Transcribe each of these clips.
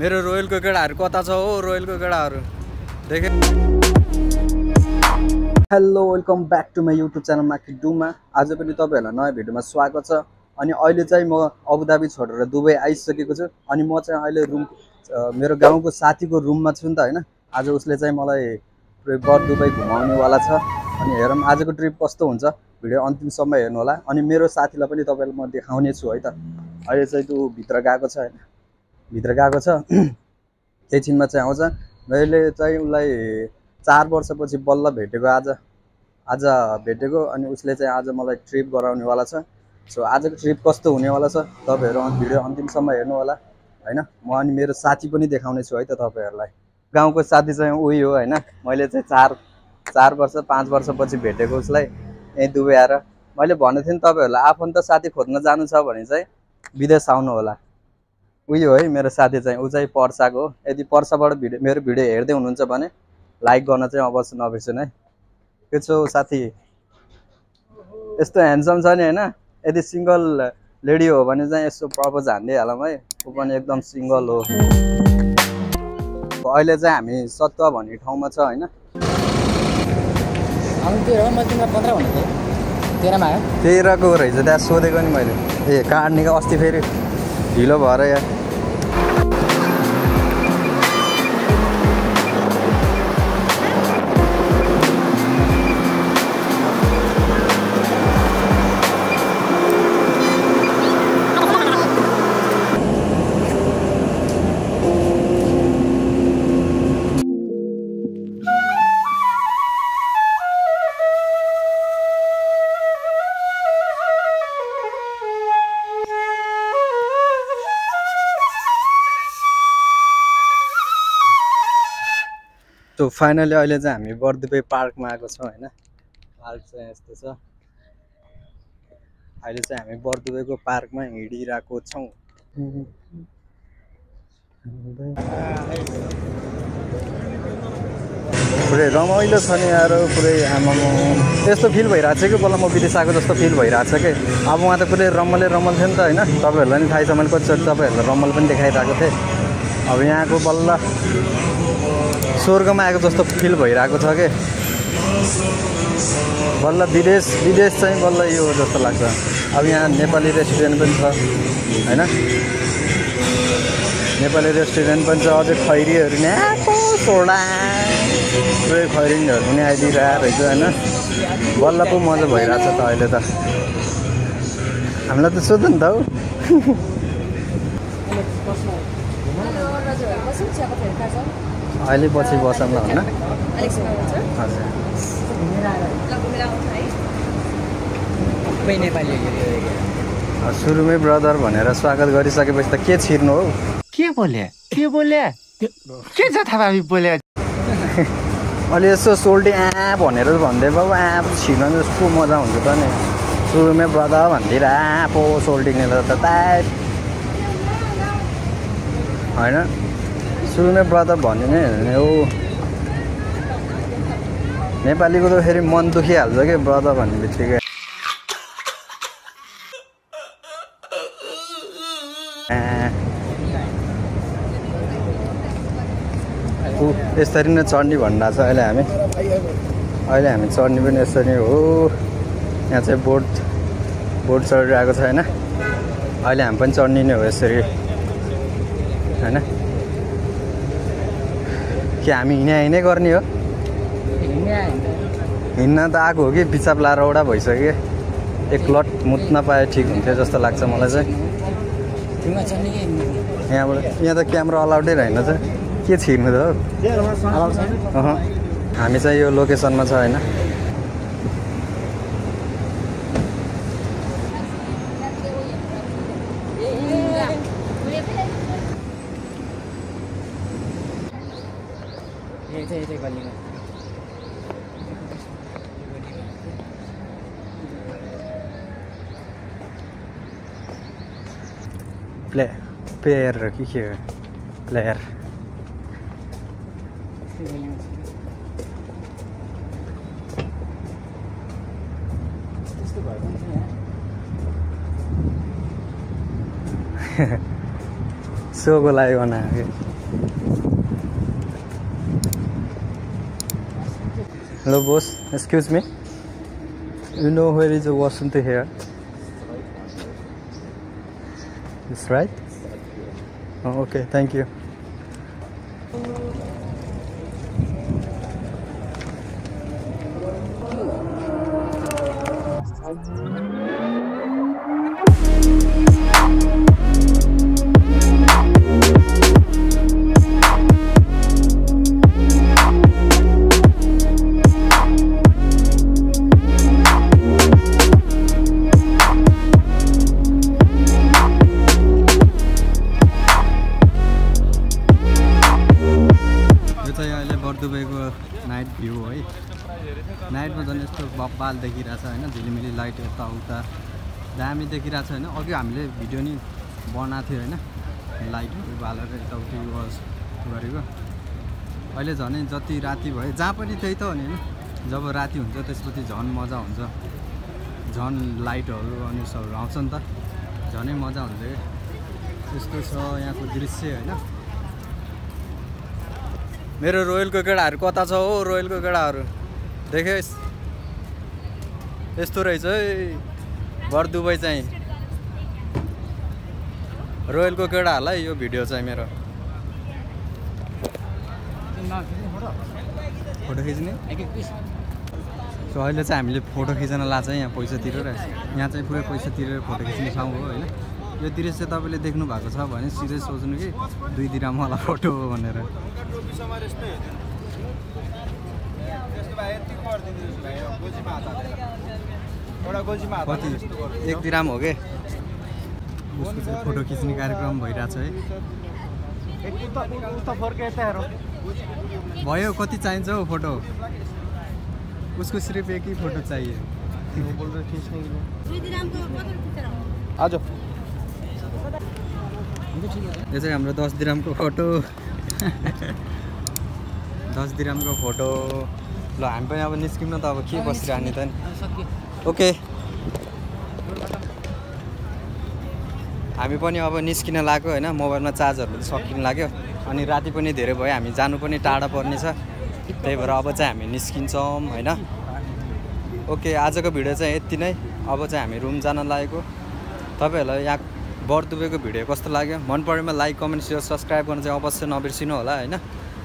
मेरो रोयलको केटाहरु कता छ हो रोयलको केटाहरु देखे। Hello welcome back to my YouTube channel Maki Duma. आज पनि तपाईहरुलाई नयाँ भिडियोमा स्वागत छ। अनि अहिले चाहिँ म अबुधाबी छोडेर दुबई आइसकेको छु। अनि म चाहिँ अहिले रुम मेरो गाउँको साथीको रुममा छु नि त हैन। आज उसले चाहिँ मलाई बर दुबई घुमाउने वाला छ। अनि हेरौँ आजको ट्रिप कस्तो हुन्छ, भिडियो अन्तिमसम्म हेर्नु होला। अनि मेरो साथीलाई पनि तपाईलाई म देखाउने छु है त। अहिले चाहिँ त्यो भित्र गएको छ हैन, भित्र गएको छ एकछिनमा चाहिँ आउँछ। मैले चाहिँ उसलाई 4 वर्षपछि बल्ल भेटेको आज भेटेको। अनि उसले चाहिँ आज मलाई ट्रिप गराउने वाला छ। सो आजको ट्रिप कस्तो हुने वाला छ तपाईहरु भिडियो अन्तिमसम्म हेर्नु होला हैन। म अनि मेरो साथी पनि देखाउने छु है त तपाईहरुलाई। गाउँको साथी चाहिँ उही हो हैन। मैले चाहिँ 4 वर्ष 5 वर्षपछि भेटेको उसलाई यही दुबई आएर। मैले भनेको थिएँ नि तपाईहरुलाई आफन्त साथी खोज्न जानु छ भने चाहिँ विदेश आउनु होला। उही हो है मेरो साथी चाहिँ, उ चाहिँ पर्साको हो। यदि पर्साबाट मेरो भिडियो हेर्दै हुनुहुन्छ भने लाइक गर्न चाहिँ अवश्य नबिर्सनु है। के छ साथी, यस्तो ह्यान्डसम छ नि हैन। यदि सिंगल लेडी हो भने चाहिँ यसो प्रपोज हान्दै हालौँ है। उ पनि एकदम सिंगल हो। अहिले चाहिँ हामी सत्वा भन्ने ठाउँमा छ हैन। अनि 13 मा तिमीलाई 15 भनेको थिए, 13 मा आयो। 13 को रहेछ, त्यहाँ सोधेको नि मैले। ए काट्ने का अस्ति फेरि ढिलो भएर यार। तो फाइनली अहिले चाहिँ हामी बर्दुबे पार्कमा आएको छौँ हैन। पार्क चाहिँ यस्तो छ। अहिले चाहिँ हामी बर्दुबेको पार्कमा हिँडिरहेको छौँ। पुरै रमाइलो छ नि यार, पुरै आमामा यस्तो फिल भइरहेको छ कि बल्ल म विदेश आएको जस्तो फिल भइरहेको छ कि। अब उहाँ त पुरै रमाइलो थियो नि त हैन। तपाईहरुलाई नि थाहै छ, मैले कतिचोटि तपाईहरुलाई रमाइलो पनि देखाइरहेको थिएँ। अब यहाँको बल्ल स्वर्गमा आएको जस्तो फिल भइरहेको छ कि। बल्ल विदेश चाहिँ बल्ल यो जस्तो लाग्छ। अब यहाँ नेपाली रेस्टुरेन्ट पनि छ हैन। नेपाली रेस्टुरेन्ट पनि छ। अझै खैरीहरू नि सोडा पुरै खैरीहरू पनि आइदिइरहेको रहेछ हैन। बल्ल पो मजा भइरहेछ त अहिले त। हामीलाई त सोध्नु नि त हौ। अहिले पछि बसौँ ल होइन। सुरुमै ब्रदर भनेर स्वागत गरिसकेपछि त के छिर्नु हौ। के बोले के छ थाहा बोले। अलि यसो सोल्टी भनेर भन्दै बाबु छिर्न जस्तो मजा हुन्छ त नि। सुरुमै ब्रदर भन्दिएर पो सोल्टिने त टाइट होइन। सुरुमै ब्रदर भन्ने नै हो। नेपालीको त फेरि मन दुखिहाल्छ कि ब्रदर भन्ने बित्तिकै। यसरी नै चढ्ने भनिरहेको छ अहिले हामी चढ्ने पनि यसरी हो। यहाँ चाहिँ बोट चढिरहेको छ होइन। अहिले हामी पनि चढ्ने नै हो यसरी होइन। कि हामी हिँडै गर्ने हो। हिँड्न त आएको हो कि पिचाप लाएर औडा भइसक्यो। एक लट मुत्न पाए ठिक हुन्थ्यो जस्तो लाग्छ मलाई चाहिँ। यहाँ त क्यामेरा अलाउडै रहेन त, के छिर्नु त हौ। हामी चाहिँ यो लोकेसनमा छ होइन। प्लेयर के प्लेयर सोको लागि बनाएको Hello boss, excuse me. You know where is the washroom to here? This right? Oh, okay, thank you. दुबईको नाइट भ्यू है नाइटमा झन् यस्तो बब्बाल देखिरहेछ हैन झिलिमिली लाइट यताउता दामी देखिरहेछ हैन अघि हामीले भिडियो नि बनाएको थियो हैन लाइटहरू बालेर यताउति गरेको अहिले झनै जति राति भयो जहाँ पनि त्यही त हो नि हैन जब राति हुन्छ त्यसपछि झन् मजा हुन्छ झन् लाइटहरू अनि सबहरू आउँछ नि त झनै मजा हुन्छ के त्यस्तो छ यहाँको दृश्य हैन मेरो रोयलको केडाहरू कता छ हो रोयलको केडाहरू देखेस् यस्तो रहेछ है भर दुबई चाहिँ रोयलको केडाहरूलाई यो भिडियो चाहिँ मेरो फोटो खिच्ने सो अहिले चाहिँ हामीले फोटो खिच्न लाग्छ यहाँ पैसा तिरेर यहाँ चाहिँ पुरै पैसा तिरेर फोटो खिच्ने ठाउँ हो हैन यो दृश्य तपाईँले देख्नु भएको छ भने सिधै सोच्नु कि 2 दिराम वाला फोटो हो भनेर कति 1 दिराम हो के उसको चाहिँ फोटो खिच्ने कार्यक्रम भइरहेछ है भयो कति चाहिन्छ हो फोटो उसको सिर्फ एक ही फोटो चाहिए आज यो चाहिँ हाम्रो 10 दिरामको फोटो 10 दिरामको फोटो ल हामी पनि अब निस्किम न त अब के बसिरहने त नि ओके हामी पनि अब निस्किन लाग्यो हैन मोबाइलमा चार्जरहरु सकिन लाग्यो अनि राति पनि धेरै भयो हामी जानु पनि टाढा पर्ने छ त्यही भएर अब चाहिँ हामी निस्किन्छौं हैन ओके आजको भिडियो चाहिँ यति नै अब चाहिँ हामी रुम जान लागेको तपाईहरुलाई यहाँ बर दुबईको भिडियो कस्तो लाग्यो मन परेमा लाइक कमेन्ट शेयर सब्स्क्राइब गर्न चाहिँ अवश्य नबिर्सिनु होला हैन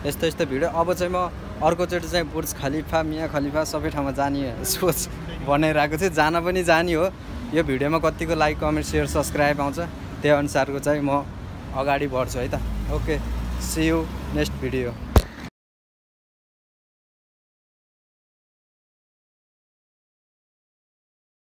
यस्तो भिडियो अब चाहिँ म अर्कोचोटि चाहिँ बुर्ज खलिफा मिया खलिफा सबै ठाउँमा जाने सोच बनाइरहेको छु जान पनि जानी हो यो भिडियोमा कतिको लाइक कमेन्ट शेयर सब्स्क्राइब आउँछ त्यही अनुसारको चाहिँ म अगाडि बढ्छु है त okay see you next video